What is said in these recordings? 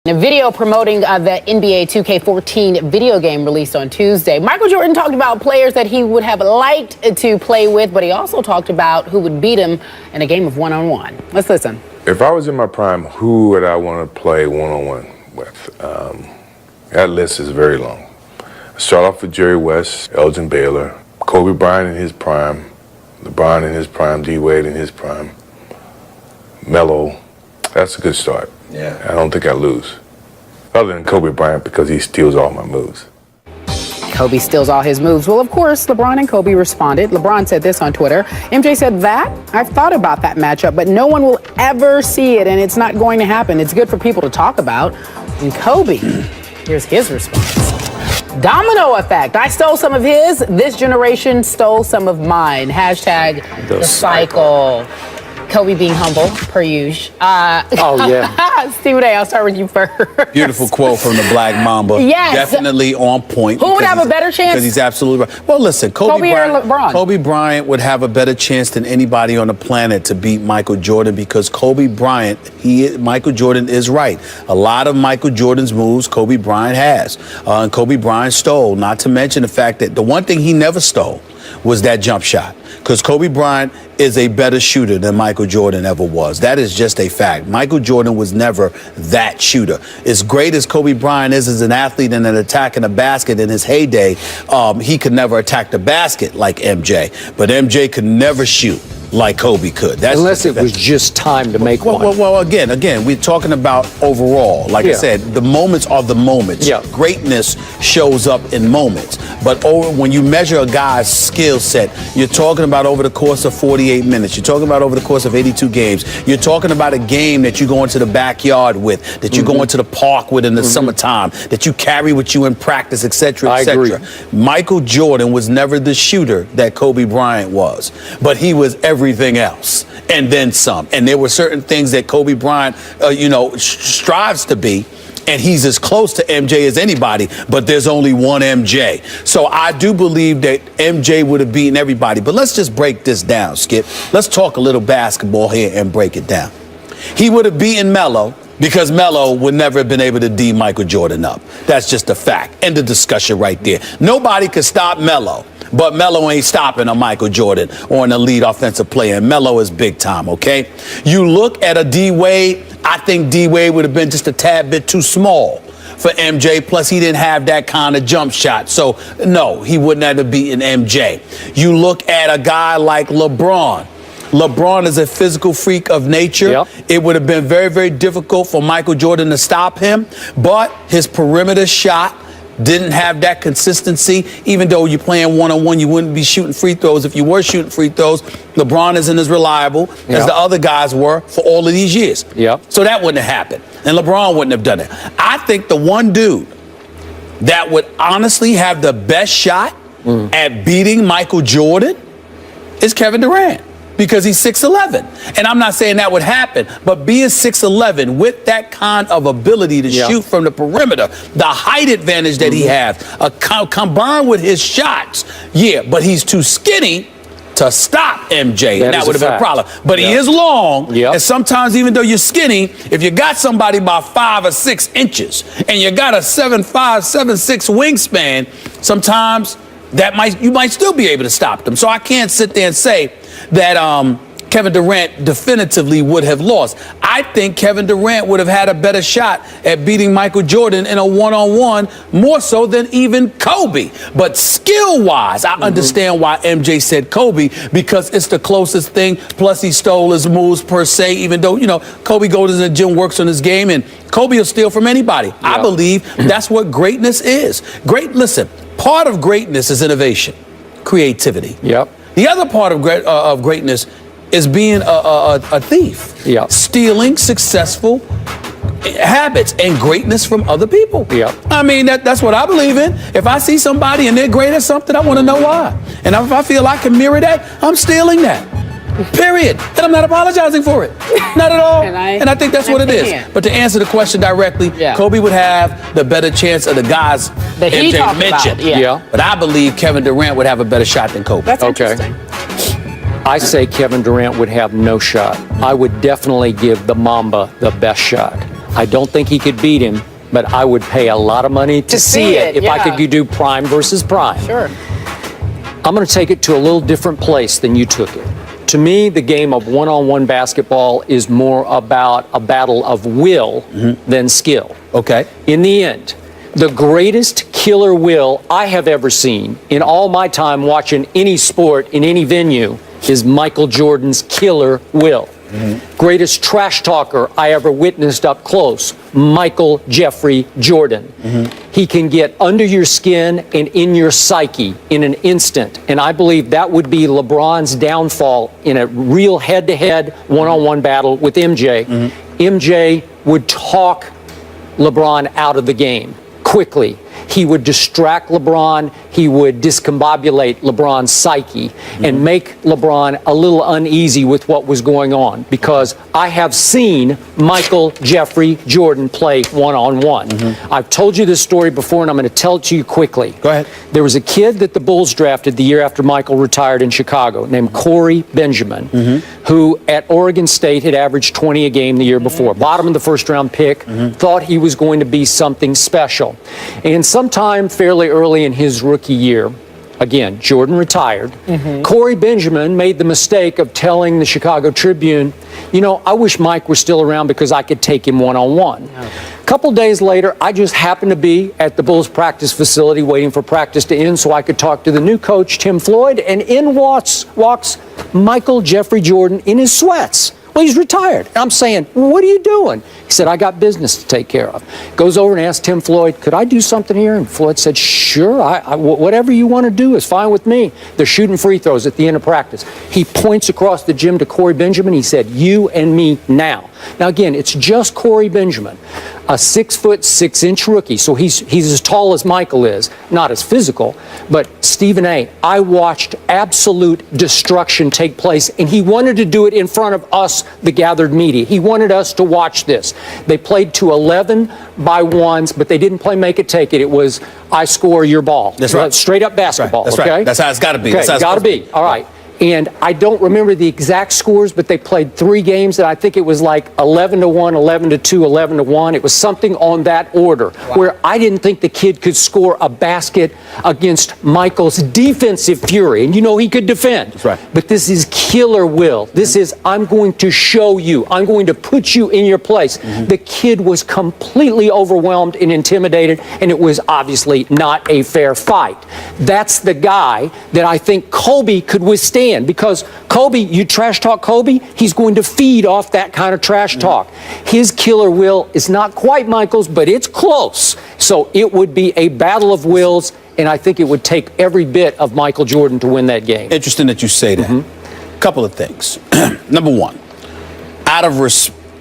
A video promoting the NBA 2K14 video game released on Tuesday. Michael Jordan talked about players that he would have liked to play with, but he also talked about who would beat him in a game of one-on-one. Let's listen. If I was in my prime, who would I want to play one-on-one with? That list is very long. I start off with Jerry West, Elgin Baylor, Kobe Bryant in his prime, LeBron in his prime, D-Wade in his prime, Melo. That's a good start. Yeah. I don't think I lose. Other than Kobe Bryant, because he steals all my moves. Kobe steals all his moves. Well, of course, LeBron and Kobe responded. LeBron said this on Twitter. MJ said that, I've thought about that matchup, but no one will ever see it, and it's not going to happen. It's good for people to talk about. And Kobe, here's his response. Domino effect. I stole some of his. This generation stole some of mine. Hashtag the cycle. Kobe being humble, per usual. Oh, yeah. Stephen A., I'll start with you first. Beautiful quote from the Black Mamba. Yes. Definitely on point. Who would have a better chance? Because he's absolutely right. Well, listen, Kobe Bryant would have a better chance than anybody on the planet to beat Michael Jordan because Kobe Bryant, Michael Jordan is right. A lot of Michael Jordan's moves Kobe Bryant has. And Kobe Bryant stole, not to mention the fact that the one thing he never stole was that jump shot. Because Kobe Bryant is a better shooter than Michael Jordan ever was. That is just a fact. Michael Jordan was never that shooter. As great as Kobe Bryant is as an athlete and an attack in a basket in his heyday, he could never attack the basket like MJ. But MJ could never shoot like Kobe could. That's unless it was just time to make one. Well, again, we're talking about overall. Like I said, the moments are the moments. Yeah. Greatness shows up in moments. But when you measure a guy's skill set, you're talking about over the course of 48 minutes. You're talking about over the course of 82 games. You're talking about a game that you go into the backyard with, that you go into the park with in the summertime, that you carry with you in practice, et cetera, et cetera. Michael Jordan was never the shooter that Kobe Bryant was, but he was everything else and then some. And there were certain things that Kobe Bryant, strives to be. And he's as close to MJ as anybody, but there's only one MJ. So I do believe that MJ would have beaten everybody. But let's just break this down, Skip. Let's talk a little basketball here and break it down. He would have beaten Melo because Melo would never have been able to D Michael Jordan up. That's just a fact. End of discussion right there. Nobody could stop Melo. But Melo ain't stopping a Michael Jordan or an elite offensive player. And Melo is big time, okay? You look at a D-Wade, I think D-Wade would have been just a tad bit too small for MJ. Plus, he didn't have that kind of jump shot. So, no, he wouldn't have beaten MJ. You look at a guy like LeBron. LeBron is a physical freak of nature. Yep. It would have been very, very difficult for Michael Jordan to stop him. But his perimeter shot didn't have that consistency. Even though you're playing one-on-one, you wouldn't be shooting free throws. If you were shooting free throws, LeBron isn't as reliable as the other guys were for all of these years. So that wouldn't have happened. And LeBron wouldn't have done it. I think the one dude that would honestly have the best shot at beating Michael Jordan is Kevin Durant. Because he's 6'11". And I'm not saying that would happen, but being 6'11", with that kind of ability to shoot from the perimeter, the height advantage that he has, combined with his shots, but he's too skinny to stop MJ, and that would have been a problem. But he is long, and sometimes even though you're skinny, if you got somebody by 5 or 6 inches, and you got a 7'5", 7'6" wingspan, sometimes you might still be able to stop them. So I can't sit there and say that Kevin Durant definitively would have lost. I think Kevin Durant would have had a better shot at beating Michael Jordan in a one-on-one, more so than even Kobe. But skill-wise, I understand why MJ said Kobe, because it's the closest thing. Plus, he stole his moves per se, even though, Kobe goes to the gym, works on his game, and Kobe will steal from anybody. I believe that's what greatness is. Listen, part of greatness is innovation, creativity. The other part of greatness is being a thief. Stealing successful habits and greatness from other people. I mean, that's what I believe in. If I see somebody and they're great at something, I want to know why. And if I feel I can mirror that, I'm stealing that. Period. And I'm not apologizing for it. Not at all. And I think that's what it is. But to answer the question directly, Kobe would have the better chance of the guys that MJ mentioned. But I believe Kevin Durant would have a better shot than Kobe. That's interesting. I say Kevin Durant would have no shot. I would definitely give the Mamba the best shot. I don't think he could beat him, but I would pay a lot of money to see it if I could do prime versus prime. Sure. I'm going to take it to a little different place than you took it. To me, the game of one-on-one basketball is more about a battle of will than skill. Okay. In the end, the greatest killer will I have ever seen in all my time watching any sport in any venue is Michael Jordan's killer will. Greatest trash talker I ever witnessed up close, Michael Jeffrey Jordan. He can get under your skin and in your psyche in an instant. And I believe that would be LeBron's downfall in a real head-to-head, one-on-one battle with MJ. MJ would talk LeBron out of the game quickly. He would distract LeBron. He would discombobulate LeBron's psyche and make LeBron a little uneasy with what was going on, because I have seen Michael Jeffrey Jordan play one-on-one. I've told you this story before, and I'm going to tell it to you quickly. Go ahead. There was a kid that the Bulls drafted the year after Michael retired in Chicago named Corey Benjamin, who at Oregon State had averaged 20 a game the year before. Bottom of the first-round pick, thought he was going to be something special. And sometime fairly early in his rookie year, again, Jordan retired, Corey Benjamin made the mistake of telling the Chicago Tribune, you know, I wish Mike were still around because I could take him one-on-one. A couple days later, I just happened to be at the Bulls practice facility waiting for practice to end so I could talk to the new coach, Tim Floyd, and in walks Michael Jeffrey Jordan in his sweats. Well, he's retired. I'm saying, what are you doing? He said, I got business to take care of. Goes over and asks Tim Floyd, could I do something here? And Floyd said, sure, whatever you want to do is fine with me. They're shooting free throws at the end of practice. He points across the gym to Corey Benjamin. He said, you and me now. Now, again, it's just Corey Benjamin, a 6'6" rookie. So he's as tall as Michael is, not as physical. But Stephen A., I watched absolute destruction take place, and he wanted to do it in front of us, the gathered media. He wanted us to watch this. They played to 11 by ones, but they didn't play make it, take it. It was I score your ball. That's right. Straight up basketball. That's okay? right. That's how it's got to be. Okay, That's how it's got to be. All right. And I don't remember the exact scores, but they played 3 games, and I think it was like 11-1, 11-2, 11-1. It was something on that order, where I didn't think the kid could score a basket against Michael's defensive fury. And you know he could defend. That's right. But this is killer will. This is, I'm going to show you. I'm going to put you in your place. The kid was completely overwhelmed and intimidated, and it was obviously not a fair fight. That's the guy that I think Kobe could withstand. Because Kobe, you trash talk Kobe, he's going to feed off that kind of trash talk. His killer will is not quite Michael's, but it's close. So it would be a battle of wills, and I think it would take every bit of Michael Jordan to win that game. Interesting that you say that. Couple of things. Number one,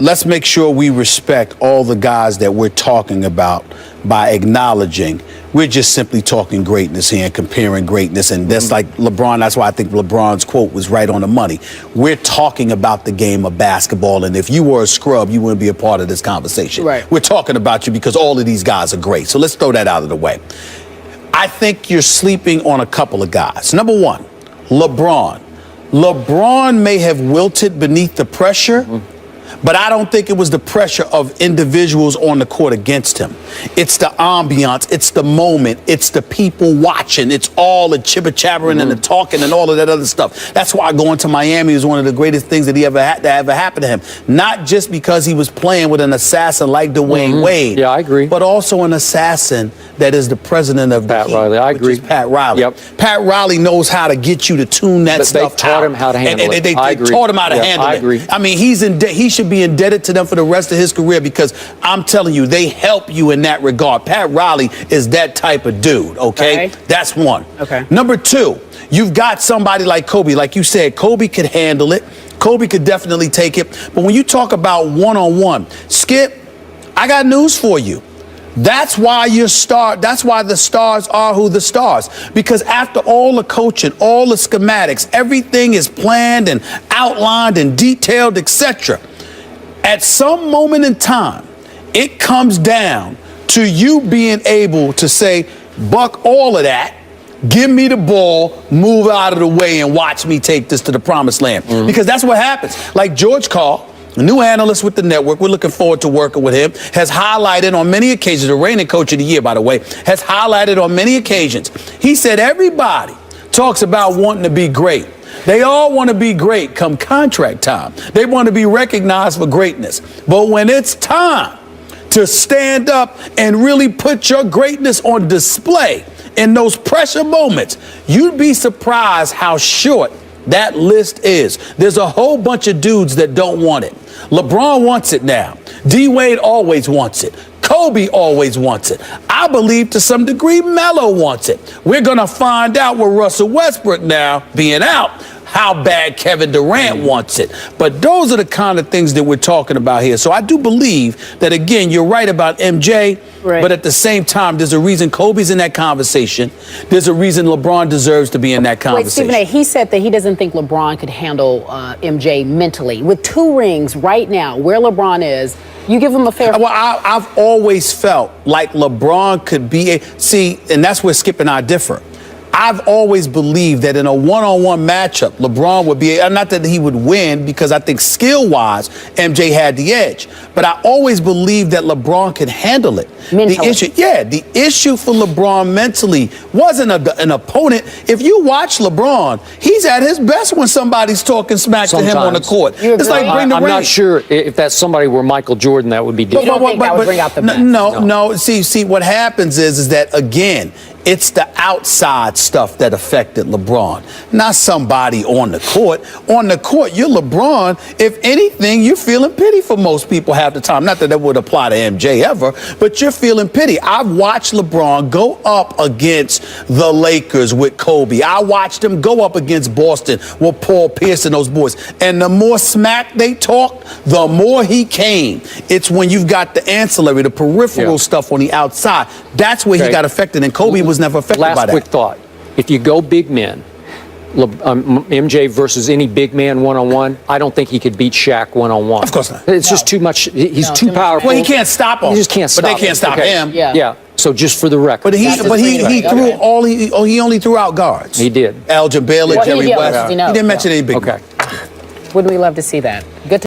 let's make sure we respect all the guys that we're talking about by acknowledging we're just simply talking greatness here and comparing greatness. And that's like LeBron. That's why I think LeBron's quote was right on the money. We're talking about the game of basketball. And if you were a scrub, you wouldn't be a part of this conversation. Right. We're talking about you because all of these guys are great. So let's throw that out of the way. I think you're sleeping on a couple of guys. Number one, LeBron. LeBron may have wilted beneath the pressure, but I don't think it was the pressure of individuals on the court against him. It's the ambiance, it's the moment, it's the people watching, it's all the chibber-chabbering and the talking and all of that other stuff. That's why going to Miami is one of the greatest things that he ever had to ever happen to him. Not just because he was playing with an assassin like Dwayne Wade. Yeah, I agree. But also an assassin that is the president of Pat the Riley. I agree. Which is Pat Riley. Yep. Pat Riley knows how to get you to tune that stuff out. They taught him how to handle it. They taught him how to handle it. I agree. I mean, he should be indebted to them for the rest of his career because I'm telling you, they help you in that regard. Pat Riley is that type of dude, okay? That's one. Okay. Number two, you've got somebody like Kobe. Like you said, Kobe could handle it. Kobe could definitely take it. But when you talk about one-on-one, Skip, I got news for you. That's why that's why the stars are who the stars. Because after all the coaching, all the schematics, everything is planned and outlined and detailed, etc. At some moment in time, it comes down to you being able to say, buck all of that, give me the ball, move out of the way, and watch me take this to the promised land. Because that's what happens. Like George Karl, a new analyst with the network. We're looking forward to working with him. Has highlighted on many occasions, the reigning coach of the year, by the way, has highlighted on many occasions. He said everybody talks about wanting to be great. They all want to be great come contract time. They want to be recognized for greatness. But when it's time to stand up and really put your greatness on display in those pressure moments, you'd be surprised how short that list is. There's a whole bunch of dudes that don't want it. LeBron wants it now. D-Wade always wants it. Kobe always wants it. I believe to some degree Melo wants it. We're going to find out with Russell Westbrook now being out how bad Kevin Durant wants it. But those are the kind of things that we're talking about here. So I do believe that, again, you're right about MJ, right. But at the same time, there's a reason Kobe's in that conversation. There's a reason LeBron deserves to be in that conversation. Wait, Stephen A., he said that he doesn't think LeBron could handle MJ mentally. With 2 rings right now, where LeBron is, you give him a fair... Well, I've always felt like LeBron could be see, and that's where Skip and I differ. I've always believed that in a one-on-one matchup, LeBron would be, not that he would win, because I think skill-wise, MJ had the edge. But I always believed that LeBron could handle it. Mentally. The issue for LeBron mentally wasn't an opponent. If you watch LeBron, he's at his best when somebody's talking smack to him on the court. It's like bring the I'm rain. not sure if that's somebody were Michael Jordan, that would be different. You don't think that would bring out the best? No. See, what happens is that, again, it's the outside stuff that affected LeBron, not somebody on the court. On the court, you're LeBron. If anything, you're feeling pity for most people half the time. Not that would apply to MJ ever, but you're feeling pity. I've watched LeBron go up against the Lakers with Kobe. I watched him go up against Boston with Paul Pierce and those boys. And the more smack they talked, the more he came. It's when you've got the ancillary, the peripheral stuff on the outside. That's where he got affected, and Kobe was never affected by that. Last quick thought. If you go big men, MJ versus any big man one-on-one, I don't think he could beat Shaq one-on-one. Of course not. It's just too much. He's too powerful. Well, he can't stop him. He just can't stop him. But they can't stop him. Yeah. So just for the record. But he threw he only threw out guards. He did. Elgin Baylor, Well, Jerry he West. did. He didn't mention any big men. Wouldn't we love to see that? Good to